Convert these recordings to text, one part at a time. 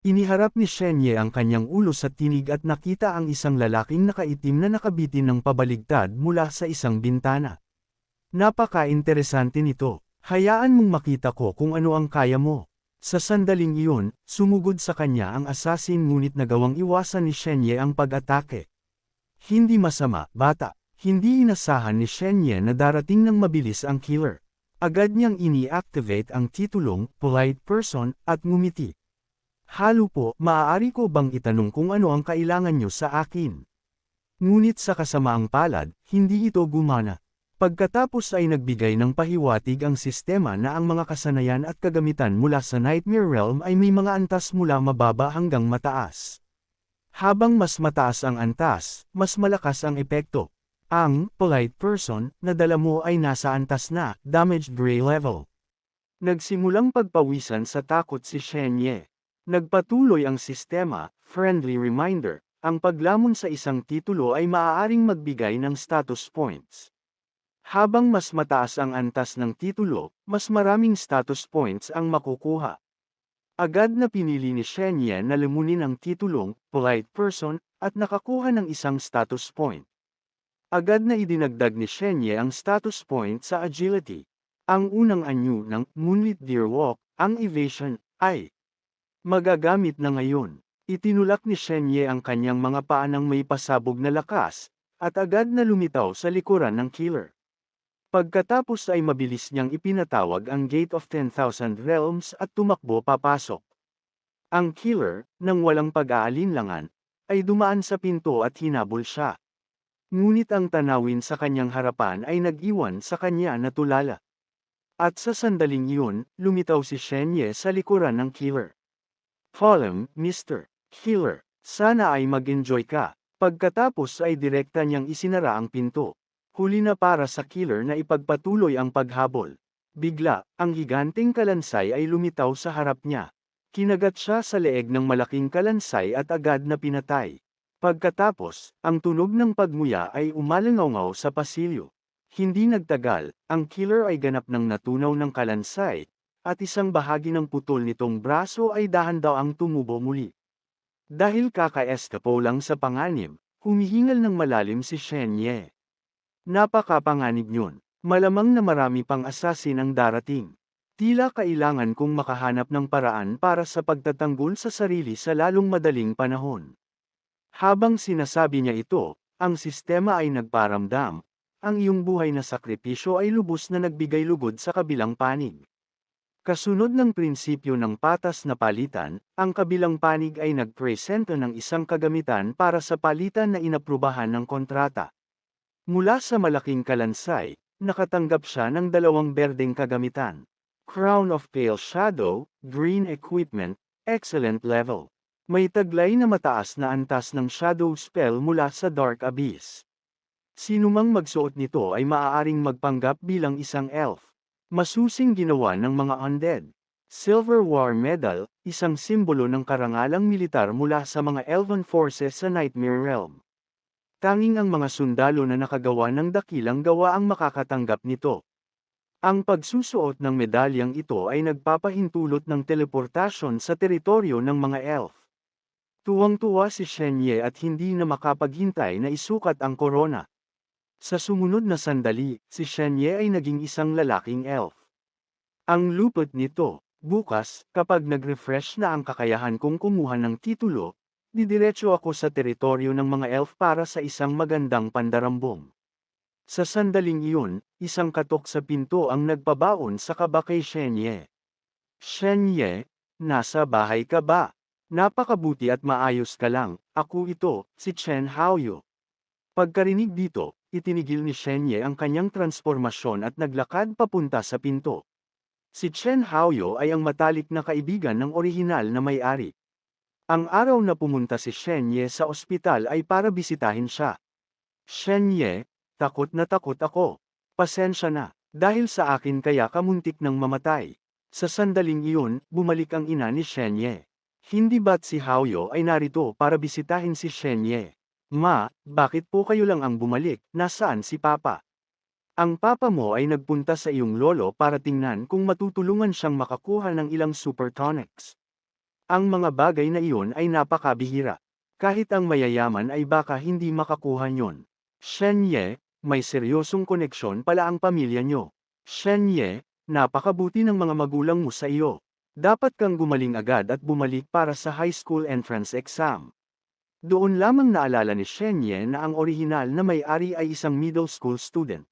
Iniharap ni Shenye ang kanyang ulo sa tinig at nakita ang isang lalaking nakaitim na nakabitin ng pabaligtad mula sa isang bintana. Napaka-interesante nito. Hayaan mong makita ko kung ano ang kaya mo. Sa sandaling iyon, sumugod sa kanya ang assassin ngunit nagawang iwasan ni Shenye ang pag-atake. Hindi masama, bata. Hindi inasahan ni Shenye na darating ng mabilis ang killer. Agad niyang ini-activate ang titulong, polite person, at ngumiti. Halo po, maaari ko bang itanong kung ano ang kailangan niyo sa akin? Ngunit sa kasamaang palad, hindi ito gumana. Pagkatapos ay nagbigay ng pahiwatig ang sistema na ang mga kasanayan at kagamitan mula sa Nightmare Realm ay may mga antas mula mababa hanggang mataas. Habang mas mataas ang antas, mas malakas ang epekto. Ang polite person na dala mo ay nasa antas na damaged gray level. Nagsimulang pagpawisan sa takot si Shenye. Nagpatuloy ang sistema, friendly reminder, ang paglamon sa isang titulo ay maaaring magbigay ng status points. Habang mas mataas ang antas ng titulo, mas maraming status points ang makukuha. Agad na pinili ni Shenye na lumunin ang titulong, polite person, at nakakuha ng isang status point. Agad na idinagdag ni Shenye ang status point sa agility. Ang unang anyo ng Moonlit Deer Walk, ang evasion, ay magagamit na ngayon. Itinulak ni Shenye ang kanyang mga paa ng may pasabog na lakas, at agad na lumitaw sa likuran ng killer. Pagkatapos ay mabilis niyang ipinatawag ang Gate of 10,000 Realms at tumakbo papasok. Ang killer, nang walang pag-aalinlangan, ay dumaan sa pinto at hinabol siya. Ngunit ang tanawin sa kanyang harapan ay nag-iwan sa kanya na tulala. At sa sandaling iyon, lumitaw si Shenye sa likuran ng killer. Fallen, Mr. Killer, sana ay mag-enjoy ka. Pagkatapos ay direkta niyang isinara ang pinto. Huli na para sa killer na ipagpatuloy ang paghabol. Bigla, ang higanteng kalansay ay lumitaw sa harap niya. Kinagat siya sa leeg ng malaking kalansay at agad na pinatay. Pagkatapos, ang tunog ng pagmuya ay umalangaw sa pasilyo. Hindi nagtagal, ang killer ay ganap ng natunaw ng kalansay, at isang bahagi ng putol nitong braso ay dahan-daang tumubo muli. Dahil kaka-eskapo lang sa panganib, humihingal ng malalim si Shenye. Napakapanganib yun. Malamang na marami pang assassin ang darating. Tila kailangan kong makahanap ng paraan para sa pagtatanggol sa sarili sa lalong madaling panahon. Habang sinasabi niya ito, ang sistema ay nagparamdam. Ang iyong buhay na sakripisyo ay lubos na nagbigay lugod sa kabilang panig. Kasunod ng prinsipyo ng patas na palitan, ang kabilang panig ay nagpresento ng isang kagamitan para sa palitan na inaprubahan ng kontrata. Mula sa malaking kalansay, nakatanggap siya ng 2 berdeng kagamitan. Crown of Pale Shadow, Green Equipment, Excellent Level. May taglay na mataas na antas ng Shadow Spell mula sa Dark Abyss. Sinumang magsuot nito ay maaaring magpanggap bilang isang elf. Masusing ginawa ng mga undead. Silver War Medal, isang simbolo ng karangalang militar mula sa mga elven forces sa Nightmare Realm. Tanging ang mga sundalo na nakagawa ng dakilang gawa ang makakatanggap nito. Ang pagsusuot ng medalyang ito ay nagpapahintulot ng teleportasyon sa teritoryo ng mga elf. Tuwang-tuwa si Shenye at hindi na makapaghintay na isukat ang korona. Sa sumunod na sandali, si Shenye ay naging isang lalaking elf. Ang lupot nito, bukas, kapag nag-refresh na ang kakayahan kong kumuha ng titulo, didiretso ako sa teritoryo ng mga elf para sa isang magandang pandarambong. Sa sandaling iyon, isang katok sa pinto ang nagpabaon sa kaba kay Shenye. Shenye, nasa bahay ka ba? Napakabuti at maayos ka lang, ako ito, si Chen Haoyu. Pagkarinig dito, itinigil ni Shenye ang kanyang transformasyon at naglakad papunta sa pinto. Si Chen Haoyu ay ang matalik na kaibigan ng orihinal na may-ari. Ang araw na pumunta si Shenye sa ospital ay para bisitahin siya. Shenye, takot na takot ako. Pasensya na, dahil sa akin kaya kamuntik ng mamatay. Sa sandaling iyon, bumalik ang ina ni Shenye. Hindi ba't si Haoyu ay narito para bisitahin si Shenye? Ma, bakit po kayo lang ang bumalik? Nasaan si Papa? Ang papa mo ay nagpunta sa iyong lolo para tingnan kung matutulungan siyang makakuha ng ilang super tonics. Ang mga bagay na iyon ay napakabihira. Kahit ang mayayaman ay baka hindi makakuha nyon. Shenye, may seryosong koneksyon pala ang pamilya nyo. Shenye, napakabuti ng mga magulang mo sa iyo. Dapat kang gumaling agad at bumalik para sa high school entrance exam. Doon lamang naalala ni Shenye na ang orihinal na may-ari ay isang middle school student.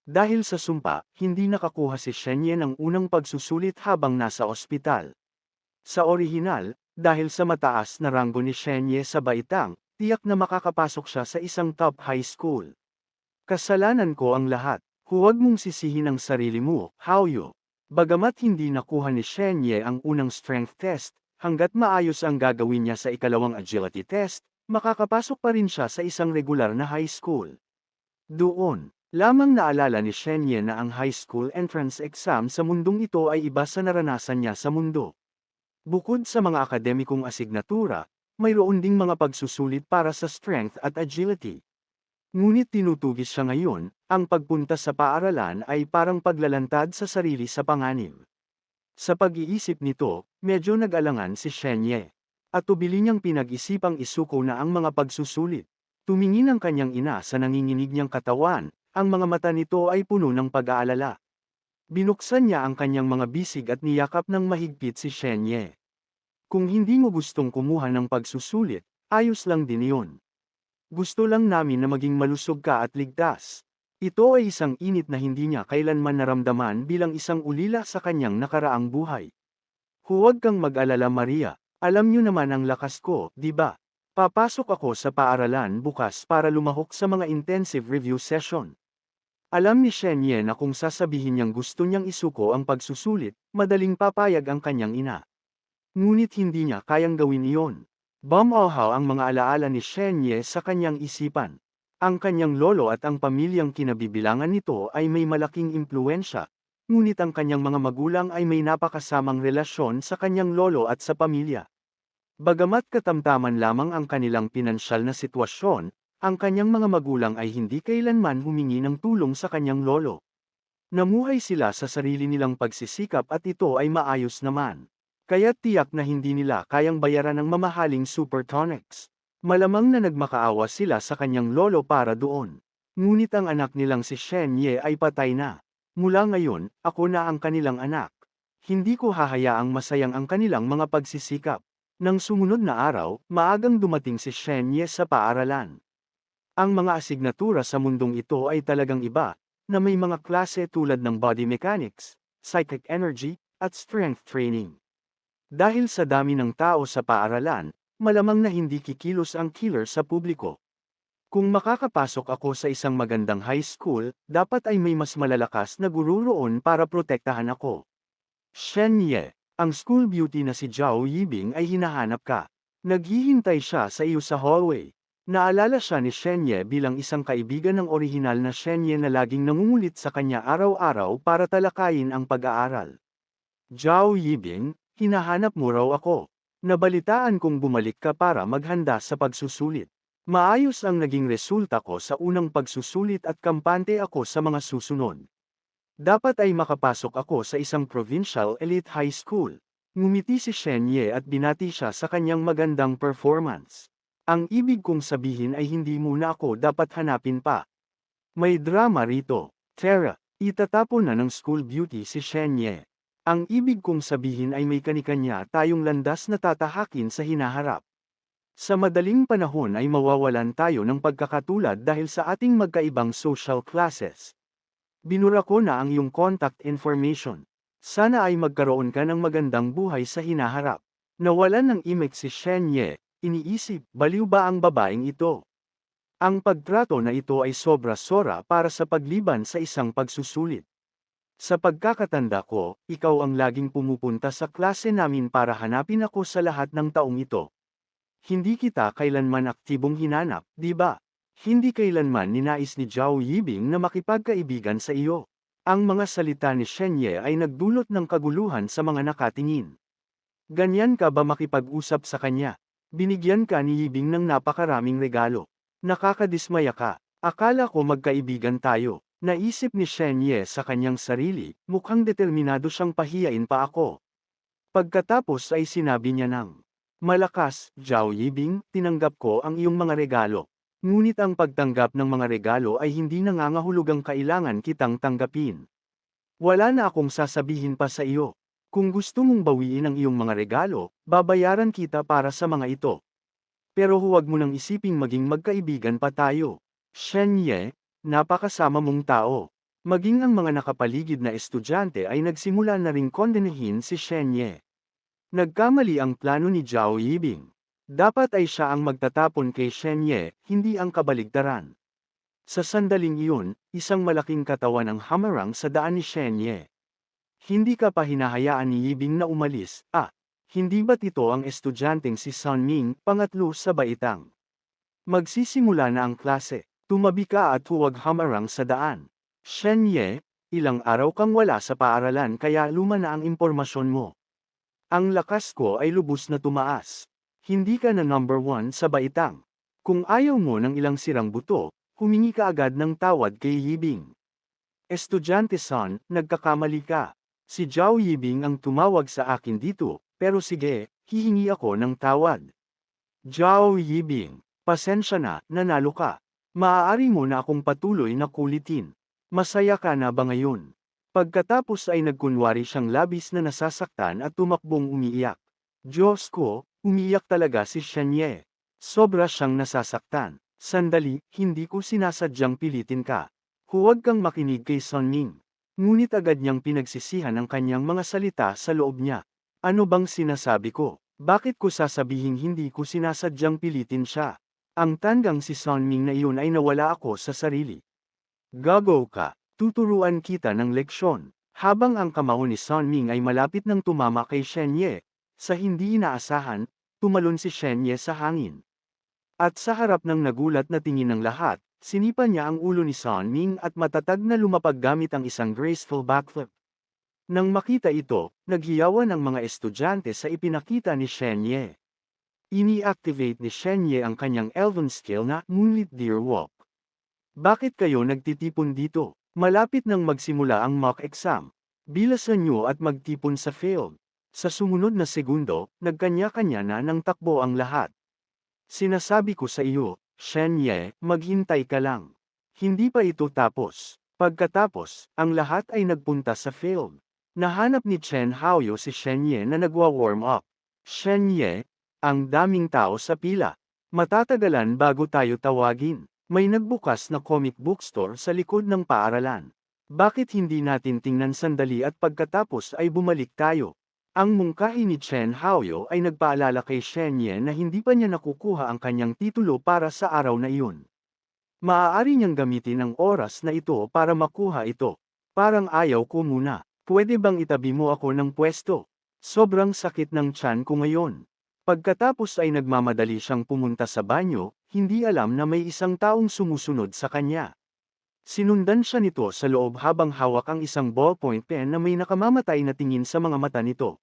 Dahil sa sumpa, hindi nakakuha si Shenye ng unang pagsusulit habang nasa ospital. Sa orihinal, dahil sa mataas na ranggo ni Shenye sa baitang, tiyak na makakapasok siya sa isang top high school. Kasalanan ko ang lahat. Huwag mong sisihin ang sarili mo, Haoyu. Bagamat hindi nakuha ni Shenye ang unang strength test, hanggat maayos ang gagawin niya sa ikalawang agility test, makakapasok pa rin siya sa isang regular na high school. Doon, lamang naalala ni Shenye na ang high school entrance exam sa mundong ito ay iba sa naranasan niya sa mundo. Bukod sa mga akademikong asignatura, mayroon ding mga pagsusulit para sa strength at agility. Ngunit tinutugis siya ngayon, ang pagpunta sa paaralan ay parang paglalantad sa sarili sa panganib. Sa pag-iisip nito, medyo nag-alangan si Shenye. At tubili niyang pinag-isipang isuko na ang mga pagsusulit. Tumingin ang kanyang ina sa nanginginig niyang katawan, ang mga mata nito ay puno ng pag-aalala. Binuksan niya ang kanyang mga bisig at niyakap ng mahigpit si Shenye. Kung hindi mo gustong kumuha ng pagsusulit, ayos lang din iyon. Gusto lang namin na maging malusog ka at ligtas. Ito ay isang init na hindi niya kailanman naramdaman bilang isang ulila sa kanyang nakaraang buhay. Huwag kang mag-alala Maria, alam niyo naman ang lakas ko, di ba? Papasok ako sa paaralan bukas para lumahok sa mga intensive review session. Alam ni Shenye na kung sasabihin niyang gusto niyang isuko ang pagsusulit, madaling papayag ang kanyang ina. Ngunit hindi niya kayang gawin iyon. Bumauhaw ang mga alaala ni Shenye sa kanyang isipan. Ang kanyang lolo at ang pamilyang kinabibilangan nito ay may malaking impluensya, ngunit ang kanyang mga magulang ay may napakasamang relasyon sa kanyang lolo at sa pamilya. Bagamat katamtaman lamang ang kanilang pinansyal na sitwasyon, ang kanyang mga magulang ay hindi kailanman humingi ng tulong sa kanyang lolo. Namuhay sila sa sarili nilang pagsisikap at ito ay maayos naman. Kaya tiyak na hindi nila kayang bayaran ng mamahaling super tonics. Malamang na nagmakaawa sila sa kanyang lolo para doon. Ngunit ang anak nilang si Shenye ay patay na. Mula ngayon, ako na ang kanilang anak. Hindi ko hahayaang masayang ang kanilang mga pagsisikap. Nang sumunod na araw, maagang dumating si Shenye sa paaralan. Ang mga asignatura sa mundong ito ay talagang iba, na may mga klase tulad ng body mechanics, psychic energy, at strength training. Dahil sa dami ng tao sa paaralan, malamang na hindi kikilos ang killer sa publiko. Kung makakapasok ako sa isang magandang high school, dapat ay may mas malalakas na guro roon para protektahan ako. Shenye, ang school beauty na si Zhao Yibing ay hinahanap ka. Naghihintay siya sa iyo sa hallway. Naalala siya ni Shenye bilang isang kaibigan ng orihinal na Shenye na laging nangungulit sa kanya araw-araw para talakayin ang pag-aaral. Zhao Yibing, hinahanap mo raw ako. Nabalitaan kong bumalik ka para maghanda sa pagsusulit. Maayos ang naging resulta ko sa unang pagsusulit at kampante ako sa mga susunod. Dapat ay makapasok ako sa isang provincial elite high school. Ngumiti si Shenye at binati siya sa kanyang magandang performance. Ang ibig kong sabihin ay hindi muna ako dapat hanapin pa. May drama rito. Tara, itatapon na ng school beauty si Shenye. Ang ibig kong sabihin ay may kanikanya tayong landas na tatahakin sa hinaharap. Sa madaling panahon ay mawawalan tayo ng pagkakatulad dahil sa ating magkaibang social classes. Binura ko na ang iyong contact information. Sana ay magkaroon ka ng magandang buhay sa hinaharap. Nawalan ng imik si Shenye, iniisip, baliw ba ang babaeng ito? Ang pagtrato na ito ay sobra-sora para sa pagliban sa isang pagsusulit. Sa pagkakatanda ko, ikaw ang laging pumupunta sa klase namin para hanapin ako sa lahat ng taong ito. Hindi kita kailanman aktibong hinanap, di ba? Hindi kailanman ninais ni Zhao Yibing na makipagkaibigan sa iyo. Ang mga salita ni Shenye ay nagdulot ng kaguluhan sa mga nakatingin. Ganyan ka ba makipag-usap sa kanya? Binigyan ka ni Yibing ng napakaraming regalo. Nakakadismaya ka. Akala ko magkaibigan tayo. Naisip ni Shenye sa kanyang sarili, mukhang determinado siyang pahiyain pa ako. Pagkatapos ay sinabi niya ng malakas, Zhao Yibing, tinanggap ko ang iyong mga regalo. Ngunit ang pagtanggap ng mga regalo ay hindi nangangahulugang kailangan kitang tanggapin. Wala na akong sasabihin pa sa iyo. Kung gusto mong bawiin ang iyong mga regalo, babayaran kita para sa mga ito. Pero huwag mo nang isiping maging magkaibigan pa tayo. Shen Ye, napakasama mong tao. Maging ang mga nakapaligid na estudyante ay nagsimula na ring kondenahin si Shen Ye. Nagkamali ang plano ni Zhao Yibing. Dapat ay siya ang magtatapon kay Shen Ye, hindi ang kabaligtaran. Sa sandaling iyon, isang malaking katawan ang hamarang sa daan ni Shen Ye. Hindi ka pa hinahayaan ni Yibing na umalis, hindi ba't ito ang estudyanteng si Sun Ming, pangatlo sa baitang? Magsisimula na ang klase, tumabi ka at huwag hamarang sa daan. Shen Ye, ilang araw kang wala sa paaralan kaya luma na ang impormasyon mo. Ang lakas ko ay lubos na tumaas. Hindi ka na number 1 sa baitang. Kung ayaw mo ng ilang sirang buto, humingi ka agad ng tawad kay Yibing. Estudyante Sun, nagkakamali ka. Si Zhao Yibing ang tumawag sa akin dito, pero sige, hihingi ako ng tawad. Zhao Yibing, pasensya na, nanalo ka. Maaari mo na akong patuloy na kulitin. Masaya ka na ba ngayon? Pagkatapos ay nagkunwari siyang labis na nasasaktan at tumakbong umiiyak. Diyos ko, umiiyak talaga si Shen Ye. Sobra siyang nasasaktan. Sandali, hindi ko sinasadyang pilitin ka. Huwag kang makinig kay Sun Ming. Ngunit agad niyang pinagsisihan ang kanyang mga salita sa loob niya. Ano bang sinasabi ko? Bakit ko sasabihing hindi ko sinasadyang pilitin siya? Ang tandang si Sun Ming na iyon ay nawala ako sa sarili. Gago ka, tuturuan kita ng leksyon. Habang ang kamao ni Sun Ming ay malapit nang tumama kay Shen Ye, sa hindi inaasahan, tumalon si Shen Ye sa hangin. At sa harap ng nagulat na tingin ng lahat, sinipa niya ang ulo ni Sun Ming at matatag na lumapag gamit ang isang graceful backflip. Nang makita ito, naghiyawan ang mga estudyante sa ipinakita ni Shen Ye. Ini-activate ni Shen Ye ang kanyang elven skill na Moonlit Deer Walk. Bakit kayo nagtitipon dito? Malapit nang magsimula ang mock exam. Bilasan niyo at magtipon sa field. Sa sumunod na segundo, nagkanya-kanya na ng takbo ang lahat. Sinasabi ko sa iyo, Shen Ye, maghintay ka lang. Hindi pa ito tapos. Pagkatapos, ang lahat ay nagpunta sa field. Nahanap ni Chen Haoyu si Shen Ye na nagwa-warm up. Shen Ye, ang daming tao sa pila. Matatagalan bago tayo tawagin. May nagbukas na comic bookstore sa likod ng paaralan. Bakit hindi natin tingnan sandali at pagkatapos ay bumalik tayo? Ang mungkahi ni Chen Haoyu ay nagpaalala kay Shen Ye na hindi pa niya nakukuha ang kanyang titulo para sa araw na iyon. Maaari niyang gamitin ang oras na ito para makuha ito. Parang ayaw ko muna. Pwede bang itabi mo ako ng pwesto? Sobrang sakit ng tiyan ko ngayon. Pagkatapos ay nagmamadali siyang pumunta sa banyo, hindi alam na may isang taong sumusunod sa kanya. Sinundan siya nito sa loob habang hawak ang isang ballpoint pen na may nakamamatay na tingin sa mga mata nito.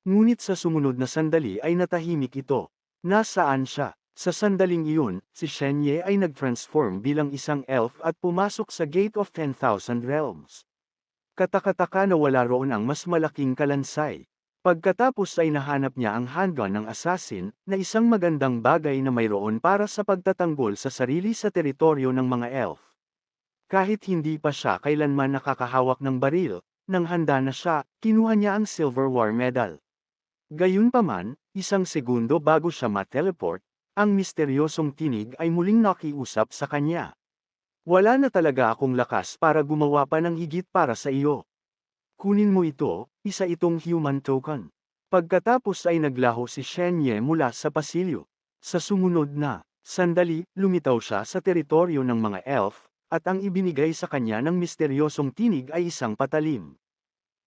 Ngunit sa sumunod na sandali ay natahimik ito. Nasaan siya? Sa sandaling iyon, si Shen Ye ay nag-transform bilang isang elf at pumasok sa Gate of 10,000 Realms. Katakataka na wala roon ang mas malaking kalansay. Pagkatapos ay nahanap niya ang handgun ng assassin, na isang magandang bagay na mayroon para sa pagtatanggol sa sarili sa teritoryo ng mga elf. Kahit hindi pa siya kailanman nakakahawak ng baril, nang handa na siya, kinuha niya ang Silver War Medal. Gayunpaman, isang segundo bago siya ma-teleport, ang misteryosong tinig ay muling nakiusap sa kanya. Wala na talaga akong lakas para gumawa pa ng higit para sa iyo. Kunin mo ito, isa itong human token. Pagkatapos ay naglaho si Shen Ye mula sa pasilyo. Sa sumunod na sandali, lumitaw siya sa teritoryo ng mga elf, at ang ibinigay sa kanya ng misteryosong tinig ay isang patalim.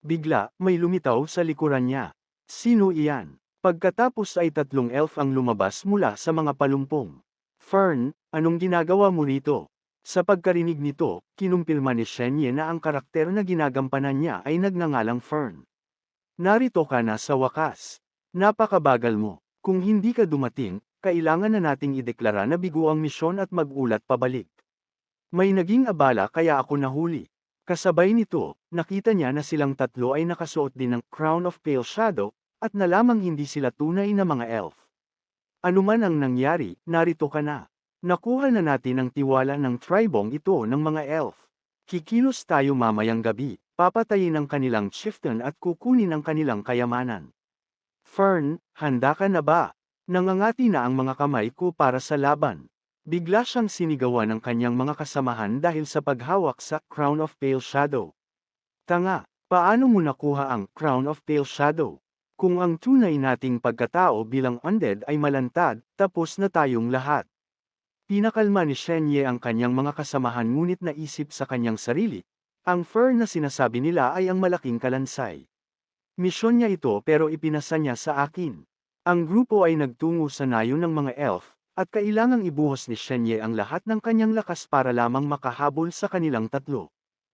Bigla, may lumitaw sa likuran niya. Sino iyan? Pagkatapos ay tatlong elf ang lumabas mula sa mga palumpong. Fern, anong ginagawa mo rito? Sa pagkarinig nito, kinumpirma ni Shen Ye na ang karakter na ginagampanan niya ay nagngangalang Fern. Narito ka na sa wakas. Napakabagal mo. Kung hindi ka dumating, kailangan na nating ideklara na bigo ang misyon at mag-ulat pabalik. May naging abala kaya ako nahuli. Kasabay nito, nakita niya na silang tatlo ay nakasuot din ng Crown of Pale Shadow, at nalamang hindi sila tunay na mga elf. Anuman ang nangyari, narito ka na. Nakuha na natin ang tiwala ng tribong ito ng mga elf. Kikilos tayo mamayang gabi, papatayin ang kanilang chieftain at kukunin ang kanilang kayamanan. Fern, handa ka na ba? Nangangati na ang mga kamay ko para sa laban. Bigla siyang sinigawan ng kanyang mga kasamahan dahil sa paghawak sa Crown of Pale Shadow. Tanga, paano mo nakuha ang Crown of Pale Shadow? Kung ang tunay nating pagkatao bilang undead ay malantad, tapos na tayong lahat. Pinakalma ni Shenye ang kanyang mga kasamahan ngunit naisip sa kanyang sarili. Ang Fern na sinasabi nila ay ang malaking kalansay. Misyon niya ito pero ipinasa niya sa akin. Ang grupo ay nagtungo sa nayon ng mga elf, at kailangang ibuhos ni Shenye ang lahat ng kanyang lakas para lamang makahabol sa kanilang tatlo.